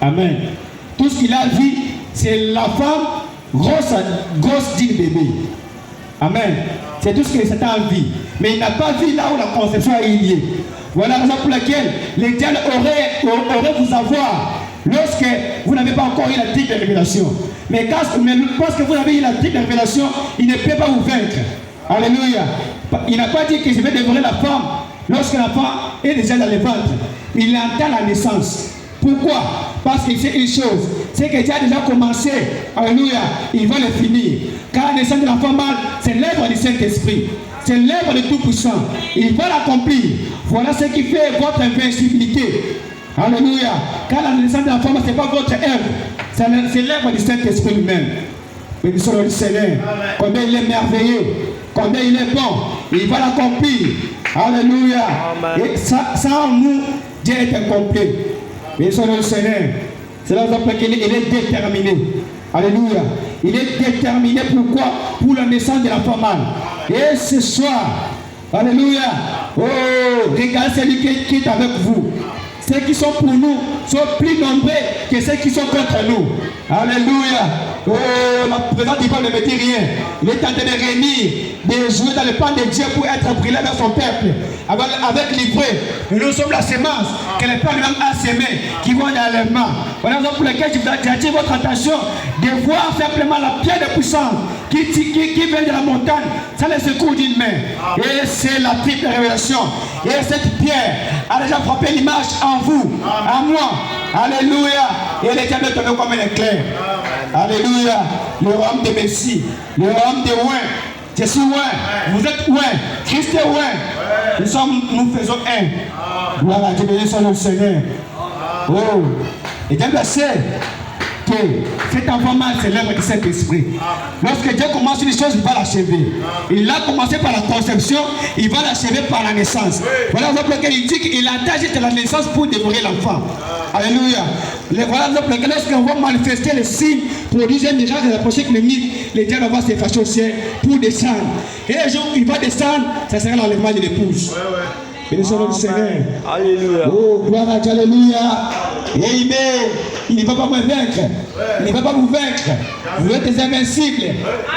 C: Amen. Tout ce qu'il a vu, c'est la femme grosse d'une bébé. Amen. C'est tout ce que Satan a vu. Mais il n'a pas vu là où la conception a eu lieu. Voilà la raison pour laquelle les diables auraient vous avoir lorsque vous n'avez pas encore eu la triple de révélation. Mais parce que vous avez eu la triple de révélation, il ne peut pas vous vaincre. Alléluia. Il n'a pas dit que je vais dévorer la femme lorsque la femme est déjà dans le ventre. Il entend la naissance. Pourquoi? Parce qu'il sait une chose, c'est que Dieu a déjà commencé. Alléluia. Il va le finir. Car la naissance de l'enfant mâle, c'est l'œuvre du Saint-Esprit. C'est l'œuvre de Tout-Puissant. Il va l'accomplir. Voilà ce qui fait votre invincibilité. Alléluia. Car la naissance de l'enfant mâle, ce n'est pas votre œuvre. C'est l'œuvre du Saint-Esprit lui-même. Bénissons le Seigneur. Combien il est merveilleux. Combien il est bon. Il va l'accomplir. Alléluia. Amen. Et sans nous, Dieu est incomplet. Bénissons le Seigneur. C'est là qu'il est déterminé. Alléluia. Il est déterminé pourquoi? Pour la naissance de l'enfant mâle. Et ce soir, alléluia. Oh, regardez celui qui est avec vous. ceux qui sont pour nous sont plus nombreux que ceux qui sont contre nous. Alléluia. Oh, la présence du peuple ne me dit rien. Il est en train de réunir, de jouer dans le plan de Dieu pour être brûlé dans son peuple, avec l'ivraie. Et nous sommes la semence que le Père lui-même a sémée, qui vont dans les mains. Voilà la raison pour laquelle j'attire votre attention de voir simplement la pierre de puissance qui vient de la montagne, ça le secours d'une main. Et c'est la triple révélation. Et cette pierre a déjà frappé l'image en vous, en moi. Alléluia. Et les diables tombent comme un éclair. Alléluia. Le royaume de Messie, le royaume de Ouin. Je suis Ouin. Vous êtes Ouin. Christ est Ouin. Nous faisons un. Gloire à Dieu, béni soit le Seigneur. Oh. Et Dieu le sait que cet enfant mâle, c'est l'œuvre du Saint-Esprit. Lorsque Dieu commence une chose, il va l'achever. Il a commencé par la conception, il va l'achever par la naissance. Voilà l'exemple lequel il dit qu'il attache jusqu'à la naissance pour dévorer l'enfant. Alléluia. Voilà l'exemple lequel lorsqu'on va manifester les signes, produire un miracle de la prochaine ennemi, les diables vont se fâcher au ciel pour descendre. Et le jour où il va descendre, ça sera l'enlèvement de l'épouse. Béni soit le Seigneur. Alléluia. Oh, gloire à Dieu, alléluia. Et il ne va pas me vaincre. Il ne va pas vous vaincre. Vous êtes des invincibles.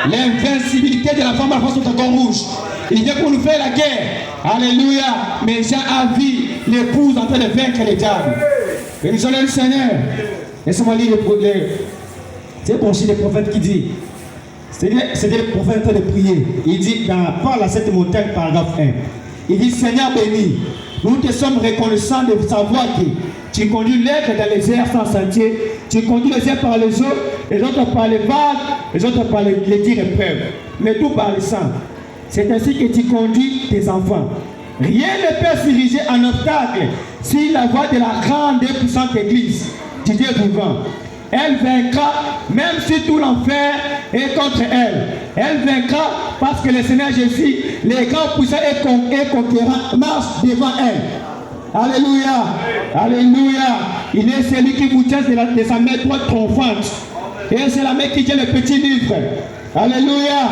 C: L'invincibilité de la femme à la face sont encore rouges. Il vient pour nous faire la guerre. Alléluia. Mais Jean a vu l'épouse en train de vaincre les diables. Béni soit le Seigneur. Laissez-moi lire c'est bon, chez les prophètes qui dit. C'était le prophète en train de prier. Il dit dans Parle à cette montagne, paragraphe 1. Il dit, Seigneur béni, nous te sommes reconnaissants de savoir que tu conduis l'être dans les airs sans sentier, tu conduis les airs par les eaux, les autres par les vagues, les autres par les dires épreuves, mais tout par le sang. C'est ainsi que tu conduis tes enfants. Rien ne peut s'ériger en obstacle si la voix de la grande et puissante Église du Dieu vivant. Elle vaincra même si tout l'enfer est contre elle. Elle vaincra parce que le Seigneur Jésus, les grands puissants et conquérants, marchent devant elle. Alléluia. Alléluia. Il est celui qui vous tient de sa main droite triomphante. Et c'est la main qui tient le petit livre. Alléluia.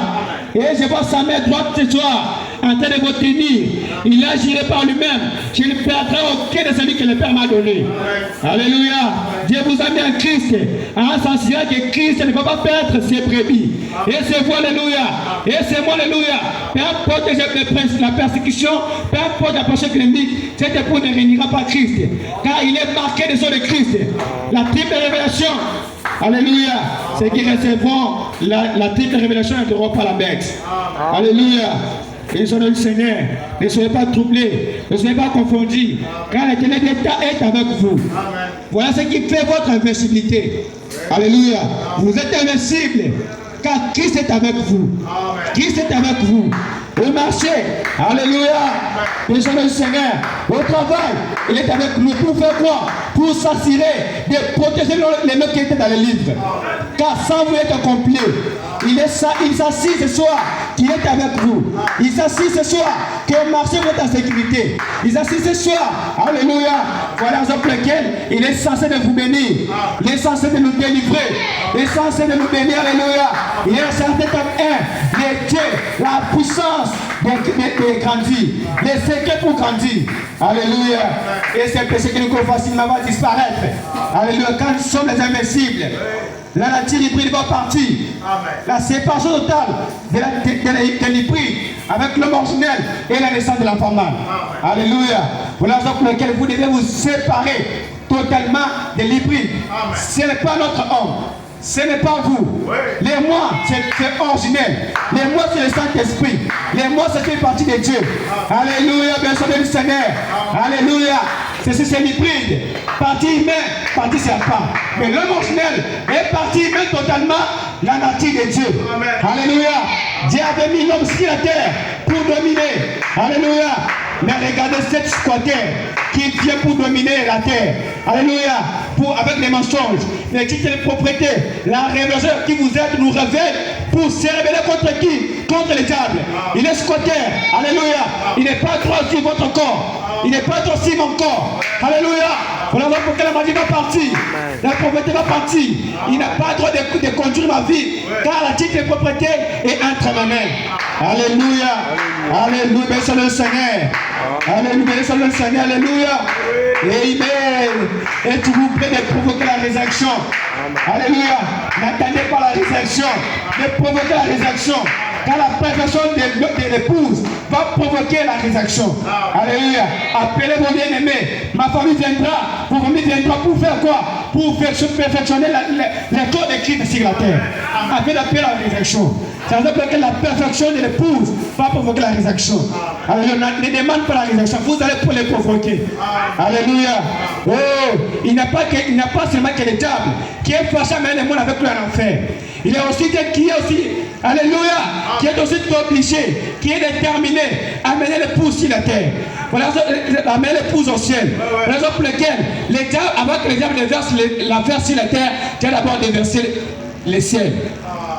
C: Et je vois sa main droite ce soir en train de vous tenir. Il agirait par lui-même. Je ne perdrai aucun de celui que le Père m'a donné. Alléluia. Dieu vous a mis en Christ. En s'assurant que Christ ne va pas perdre ses brebis. Et c'est vous, alléluia. Et c'est moi, alléluia. Peu importe la persécution, peu importe la prochaine clinique, cet époux ne réunira pas Christ. Car il est marqué de son de Christ. La triple révélation. Alléluia. Ceux qui recevront la triple révélation n'entreront pas la bête. Alléluia. Et sur le Seigneur, ne soyez pas troublés, ne soyez pas confondus, car l'éternel est avec vous. Voilà ce qui fait votre invincibilité. Alléluia. Vous êtes invincibles, car Christ est avec vous. Christ est avec vous. Au marché, alléluia, et sur le Seigneur, au travail, il est avec nous pour faire quoi? Pour s'assurer de protéger les notes qui étaient dans le livre. Car sans vous être complet, il s'assure ce soir qu'il est avec vous. Il s'assure ce soir que le marché va être en sécurité. Il s'assure ce soir, alléluia, voilà la raison pour laquelle il est censé de vous bénir. Il est censé de nous délivrer. Il est censé de nous bénir, alléluia. Il est censé de Dieu, la puissance de grandir, les secrets pour grandir. Alléluia. Et c'est péché que nous facilement va disparaître. Alléluia. Quand nous sommes les invincibles, la nature hybride va partir. La séparation totale de l'hybride avec l'homme originel et la naissance de l'enfant mâle. Alléluia. Voilà la raison pour laquelle vous devez vous séparer totalement de l'hybride. Ce n'est pas notre homme. Ce n'est pas vous. Les mois, c'est originel. Les mois, c'est le Saint-Esprit. Les mois, c'est une partie de Dieu. Alléluia, bien sûr, le Seigneur. Alléluia. C'est l'hybride. Partie humaine, partie serpent. Mais l'homme originel est partie humaine totalement la nature de Dieu. Alléluia. Dieu avait mis l'homme sur la terre pour dominer. Alléluia. Mais regardez cette squatter qui vient pour dominer la terre. Alléluia. Avec les mensonges, les titres de propriété, la révélation qui vous aide nous révèle pour se révéler contre qui? Contre les diables. Il est squatter. Alléluia. Il n'est pas droit sur votre corps. Il n'est pas droit sur mon corps. Alléluia. Voilà pourquoi la magie va partir. La propriété va partir. Il n'a pas droit de conduire ma vie. Car la titre de propriété est entre ma main. Alléluia. Alléluia. Bénissons le Seigneur. Alléluia. Bénissons le Seigneur. Alléluia. Amen. Êtes-vous prêt de provoquer la résurrection? Alléluia. N'attendez pas la résurrection. De provoquer la résurrection. Car la perfection de l'épouse va provoquer la résurrection. Alléluia. Appelez vos bien-aimés. Ma famille viendra. Vos familles viendra pour faire quoi? Pour perfectionner les corps de Christ sur la terre. Afin d'appeler la résurrection. Ça veut dire que la perfection de l'épouse va provoquer la résurrection. Alléluia. Ne demande pas la résurrection. Vous allez pour les provoquer. Alléluia. Oh, il n'y a pas seulement que le diable qui est fâché à mener le monde avec lui en enfer. Il y a aussi Dieu qui est aussi, alléluia, qui est aussi obligé, qui est déterminé à amener l'épouse sur la terre. Voilà, amener l'épouse au ciel. La raison pour laquelle le diable, avant que le diable déverse la verse sur la terre, Dieu a d'abord déversé le ciel.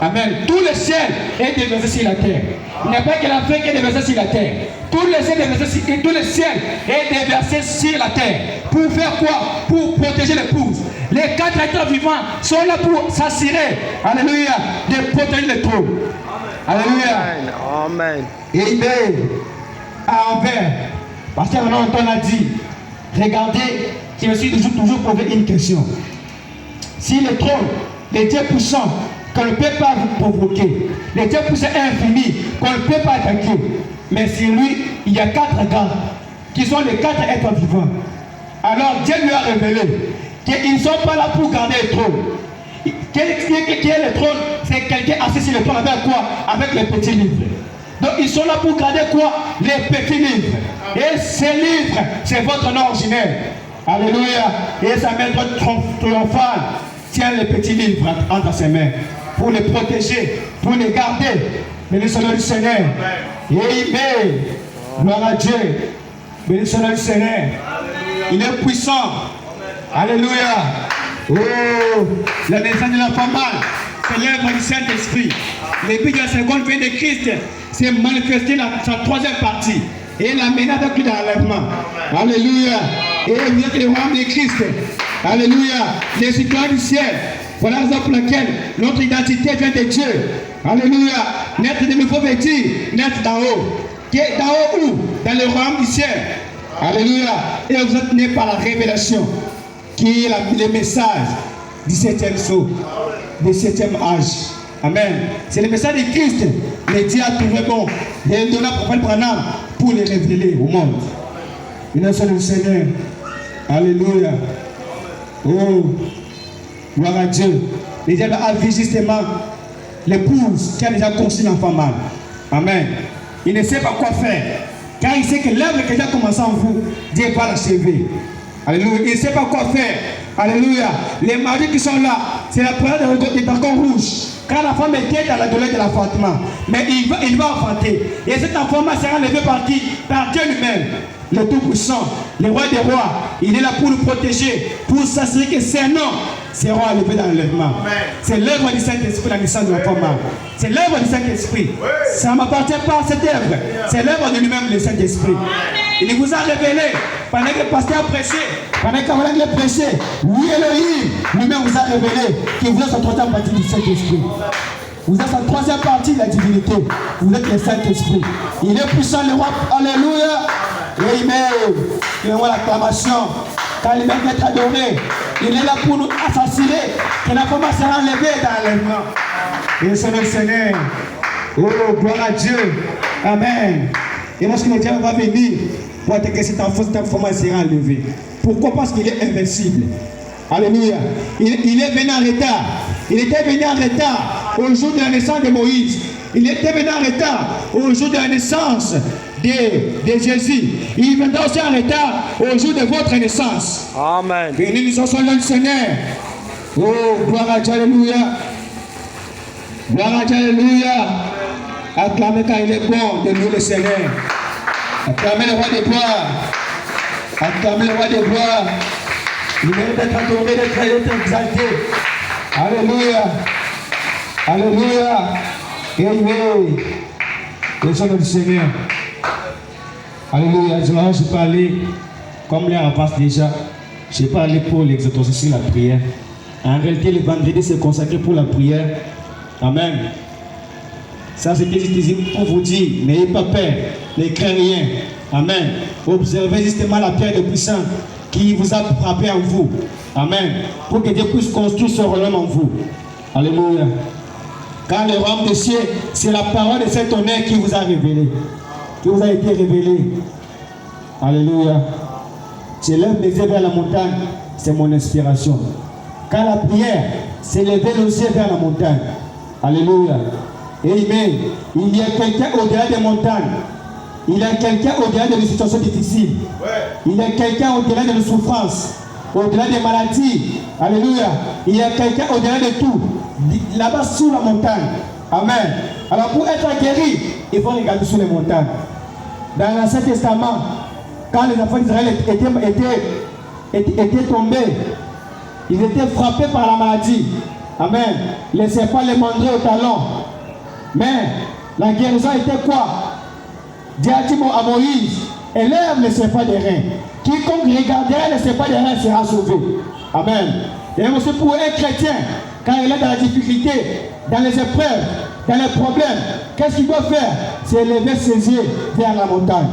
C: Amen. Tout le ciel est déversé sur la terre. Il n'y a pas que la fin qui est déversée sur la terre. Tout le ciel est déversé sur la terre. Pour faire quoi? Pour protéger l'épouse. Les 4 êtres vivants sont là pour s'assurer, alléluia, de protéger le trône. Alléluia.
D: Amen.
C: Amen. À Anvers, parce qu'à un moment on a dit, regardez, je me suis toujours posé une question. Si le trône, les dieux puissants, qu'on ne peut pas vous provoquer, les dieux puissants infinis, qu'on ne peut pas attaquer, mais sur lui, il y a 4 gars, qui sont les 4 êtres vivants. Alors Dieu lui a révélé qu'ils ne sont pas là pour garder le trône. Qui est le trône? C'est quelqu'un assis sur le trône avec quoi? Avec les petits livres. Donc ils sont là pour garder quoi? Les petits livres. Et ces livres, c'est votre nom originel. Alléluia. Et sa main droite triomphale tient les petits livres entre ses mains pour les protéger, pour les garder. Bénissons le Seigneur. Amen. Gloire à Dieu. Bénissons le Seigneur. Il est puissant. Alléluia. Oh, la naissance de l'enfant mâle, c'est l'œuvre du Saint-Esprit. Le but de la seconde venue de Christ, c'est manifester sa 3e partie et l'amener avec lui dans l'enlèvement. Alléluia. Et vous êtes le royaume de Christ. Alléluia. Les citoyens du ciel. Voilà la raison pour laquelle notre identité vient de Dieu. Alléluia. Naître de nouveau vêtu, naître d'en haut. Qui est d'en haut où? Dans le royaume du ciel. Alléluia. Et vous êtes nés par la révélation, qui est le message du 7e saut, du 7e âge. Amen. C'est le message de Christ. Le Dieu a trouvé bon de donner au prophète Branham pour les révéler au monde. Bénissons le Seigneur. Alléluia. Oh, gloire à Dieu. Le Dieu a vu justement l'épouse qui a déjà conçu l'enfant mâle. Amen. Il ne sait pas quoi faire. Car il sait que l'œuvre que Dieu a commencé en vous, Dieu va l'achever. Alléluia. Il ne sait pas quoi faire. Alléluia. Les maris qui sont là, c'est la période des dragons rouges. Quand la femme était dans la douleur de l'enfantement. Mais il va enfanter. Et cet enfant sera levé par qui? Par Dieu lui-même. Le Tout-Puissant, le Roi des Rois. Il est là pour nous protéger, pour s'assurer que ses noms seront élevés dans l'enlèvement. C'est l'œuvre du Saint-Esprit, la naissance de l'enfant mâle. C'est l'œuvre du Saint-Esprit. Ça ne m'appartient pas à cette œuvre. C'est l'œuvre de lui-même, le Saint-Esprit. Il vous a révélé, pendant que le pasteur prêchait, pendant que prêchait, oui, Elohim, lui-même vous a révélé que vous êtes sa 3e partie du Saint-Esprit. Vous êtes sa 3e partie de la divinité. Vous êtes le Saint-Esprit. Il est puissant, le roi. Alléluia. Amen. Et on voit l'acclamation. Quand il va être adoré, il est là pour nous assassiner. Que la femme sera enlevée dans l'enlèvement. Et c'est le Seigneur. Oh, gloire à Dieu. Amen. Et lorsque le diable va venir, pour attaquer cet enfant sera enlevé. Pourquoi? Parce qu'il est invincible. Alléluia. Il est venu en retard. Il était venu en retard au jour de la naissance de Moïse. Il était venu en retard au jour de la naissance de Jésus. Il viendra aussi en retard au jour de votre naissance.
D: Amen.
C: Béni nous en sommes le Seigneur. Oh, gloire à Dieu, alléluia. Gloire à Dieu, alléluia. Acclamez car il est bon de nous le Seigneur. Acclamez le roi des gloires. Acclamez le roi des gloires. Il mérite d'être adoré, d'être exalté. Alléluia. Alléluia. Amen. Le nom du Seigneur. Alléluia. Je parlais, comme les passe déjà, je parlais pour l'exhortation sur la prière. En réalité, le vendredi, c'est consacré pour la prière. Amen. Ça, c'était juste pour vous dire, n'ayez pas peur, ne craignez rien. Amen. Observez justement la pierre de puissance qui vous a frappé en vous. Amen. Pour que Dieu puisse construire ce royaume en vous. Alléluia. Car le royaume des cieux, c'est la parole de cet honneur qui vous a révélé. Qui vous a été révélé. Alléluia. Je lève mes yeux vers la montagne, c'est mon inspiration. Car la prière, c'est lever nos yeux vers la montagne. Alléluia. Amen. Il y a quelqu'un au-delà des montagnes. Il y a quelqu'un au-delà des situations difficiles. Il y a quelqu'un au-delà des souffrances, au-delà des maladies. Alléluia. Il y a quelqu'un au-delà de tout. Là-bas sur la montagne. Amen. Alors pour être guéri, il faut regarder sur les montagnes. Dans l'Ancien Testament, quand les enfants d'Israël étaient tombés, ils étaient frappés par la maladie. Amen. Les serpents les mangeaient au talon. Mais la guérison était quoi? Dieu a dit à Moïse, élève les serpents des reins. Quiconque regardera les serpents des reins sera sauvé. Amen. Et aussi pour un chrétien, quand il est dans la difficulté, dans les épreuves, dans les problèmes, qu'est-ce qu'il doit faire? C'est élever ses yeux vers la montagne.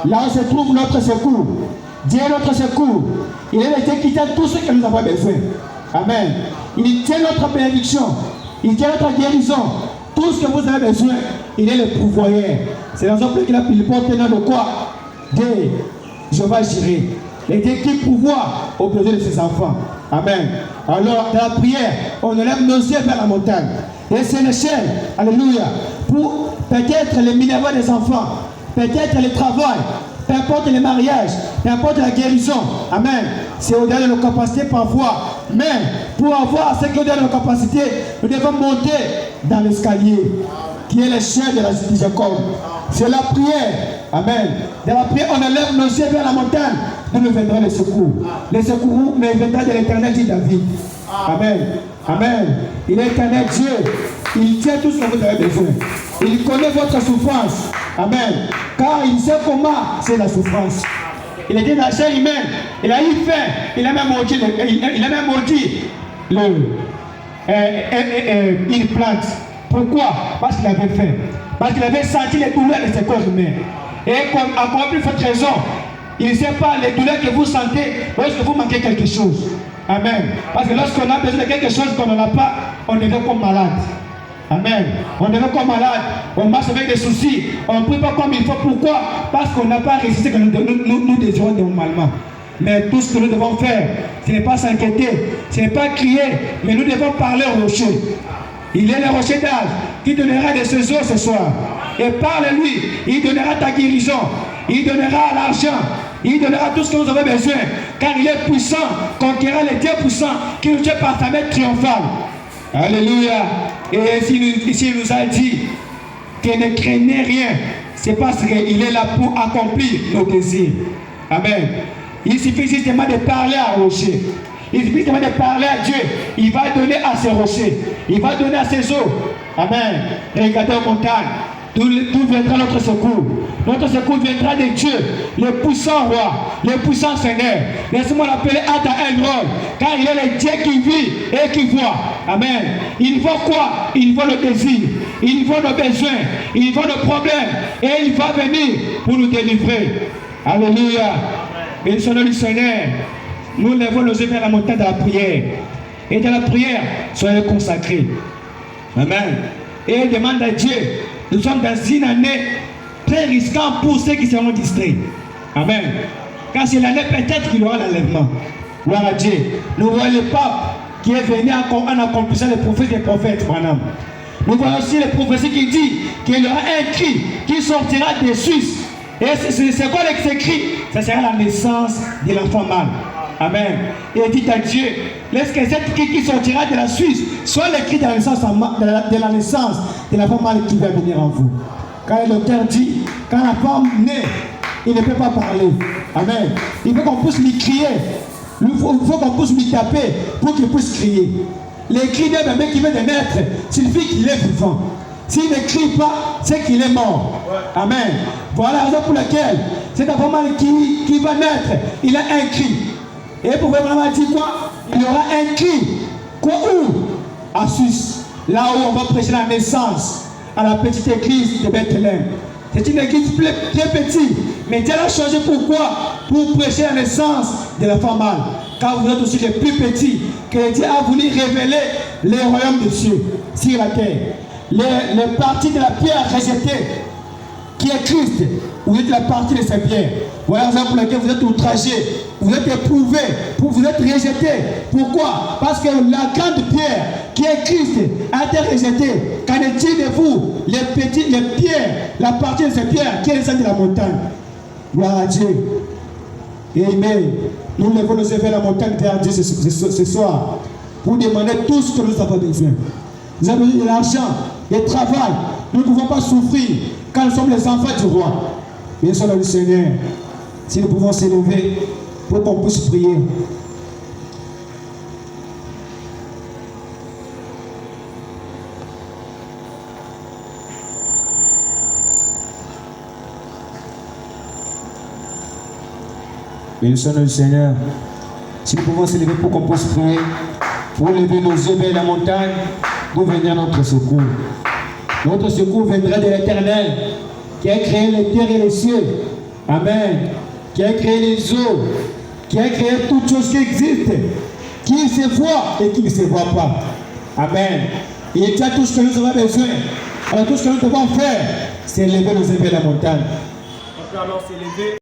C: Là où se trouve notre secours. Dieu est notre secours. Il est le Dieu qui tient tout ce que nous avons besoin. Amen. Il tient notre bénédiction. Il tient notre guérison. Tout ce que vous avez besoin, il est le pourvoyeur. C'est dans un peu qu'il a pu le porter dans de quoi? Dieu, je vais gérer. Le Dieu qui pourvoit aux besoins de ses enfants. Amen. Alors, dans la prière, on élève nos yeux vers la montagne. Et c'est l'échelle, alléluia, pour peut-être les minervois des enfants, peut-être le travail, peu importe les mariages, peu importe la guérison. Amen. C'est au-delà de nos capacités parfois. Mais pour avoir ce qui est au-delà de nos capacités, nous devons monter dans l'escalier, qui est l'échelle de Jacob. C'est la prière. Amen. Dans la prière, on élève nos yeux vers la montagne. D'où nous viendra le secours. Le secours nous viendra de l'Éternel, dit David. Amen. Amen. Il est éternel Dieu. Il tient tout ce que vous avez besoin. Il connaît votre souffrance. Amen. Car il sait comment c'est la souffrance. Il était dans la chair humaine. Il a eu faim. Il a même maudit une plante. Pourquoi? Parce qu'il avait faim. Parce qu'il avait senti les douleurs de ses corps humains. Et encore plus forte raison, il ne sait pas les douleurs que vous sentez lorsque vous manquez quelque chose. Amen. Parce que lorsqu'on a besoin de quelque chose qu'on n'en a pas, on devient comme malade. Amen. On devient comme malade. On marche avec des soucis. On ne prie pas comme il faut. Pourquoi? Parce qu'on n'a pas résisté que nous désirons normalement. Mais tout ce que nous devons faire, ce n'est pas s'inquiéter, ce n'est pas crier, mais nous devons parler au rocher. Il est le rocher d'âge qui donnera de ses eaux ce soir. Et parle-lui, il donnera ta guérison, il donnera l'argent, il donnera tout ce que nous avons besoin. Car il est puissant, conquérant les dieux puissants qui nous tient par sa main triomphale. Alléluia. Et s'il nous a dit que ne craignez rien, c'est parce qu'il est là pour accomplir nos désirs. Amen. Il suffit justement de parler à rocher. Il suffit justement de parler à Dieu. Il va donner à ses rochers. Il va donner à ses eaux. Amen. Regardez aux montagnes. D'où viendra notre secours. Notre secours viendra de Dieu, le puissant roi, le puissant Seigneur. Laissez-moi l'appeler Ada El-Roi, car il est le Dieu qui vit et qui voit. Amen. Il voit quoi? Il voit le désir, il voit nos besoins, il voit nos problèmes, et il va venir pour nous délivrer. Alléluia. Bénissons le Seigneur. Nous levons nos yeux vers la montagne de la prière. Et dans la prière, soyez consacrés. Amen. Et demande à Dieu. Nous sommes dans une année très risquante pour ceux qui seront distraits. Amen. Car c'est l'année peut-être qu'il y aura l'enlèvement. Gloire à Dieu. Nous voyons le pape qui est venu en accomplissant les prophéties des prophètes, madame. Nous voyons aussi les prophéties qui disent qu'il y aura un cri qui sortira des Suisses. Et c'est quoi ce cri? Ça sera la naissance de l'enfant mâle. Amen. Et dites à Dieu, laisse que cette cri qui sortira de la Suisse soit le cri de la naissance de la femme mâle qui va venir en vous. Quand le docteur dit, quand la femme naît, il ne peut pas parler. Amen. Il faut qu'on puisse lui crier. Il faut qu'on puisse lui taper pour qu'il puisse crier. Les cris d'un bébé qui vient de naître signifie qu'il est vivant. S'il ne crie pas, c'est qu'il est mort. Amen. Voilà la raison pour laquelle cette femme mâle qui va naître, il a un cri. Et pour vraiment dire quoi? Il y aura un cri. Quoi où? À Suisse. Là où on va prêcher la naissance. à la petite église de Bethléem. C'est une église très petite, mais Dieu l'a changé pourquoi? Pour prêcher la naissance de la femme mâle. Car vous êtes aussi les plus petits, que Dieu a voulu révéler les royaumes de Dieu sur la terre. Les parties de la pierre rejetée, qui est Christ, vous êtes la partie de cette pierre. Voilà la raison pour laquelle vous êtes outragés, vous êtes éprouvés, vous êtes rejetés. Pourquoi? Parce que la grande pierre qui est Christ a été rejetée. Qu'en est-il de vous, les pierres, la partie de ces pierres qui est descendue de la montagne? Gloire à Dieu. Amen. Nous levons nos yeux vers la montagne vers Dieu ce soir pour demander tout ce que nous avons besoin. Nous avons besoin de l'argent, du travail. Nous ne pouvons pas souffrir car nous sommes les enfants du roi. Bien sûr, le Seigneur, si nous pouvons s'élever pour qu'on puisse prier. Bénissons le Seigneur. Si nous pouvons s'élever pour qu'on puisse prier, pour lever nos yeux vers la montagne, pour venir notre secours. Notre secours viendra de l'Éternel, qui a créé les terres et les cieux. Amen. Qui a créé les eaux, qui a créé toutes choses qui existent, qui se voient et qui ne se voient pas. Amen. Il y a tout ce que nous avons besoin. Alors tout ce que nous devons faire, c'est lever nos yeux vers la montagne.
A: On peut alors s'élever.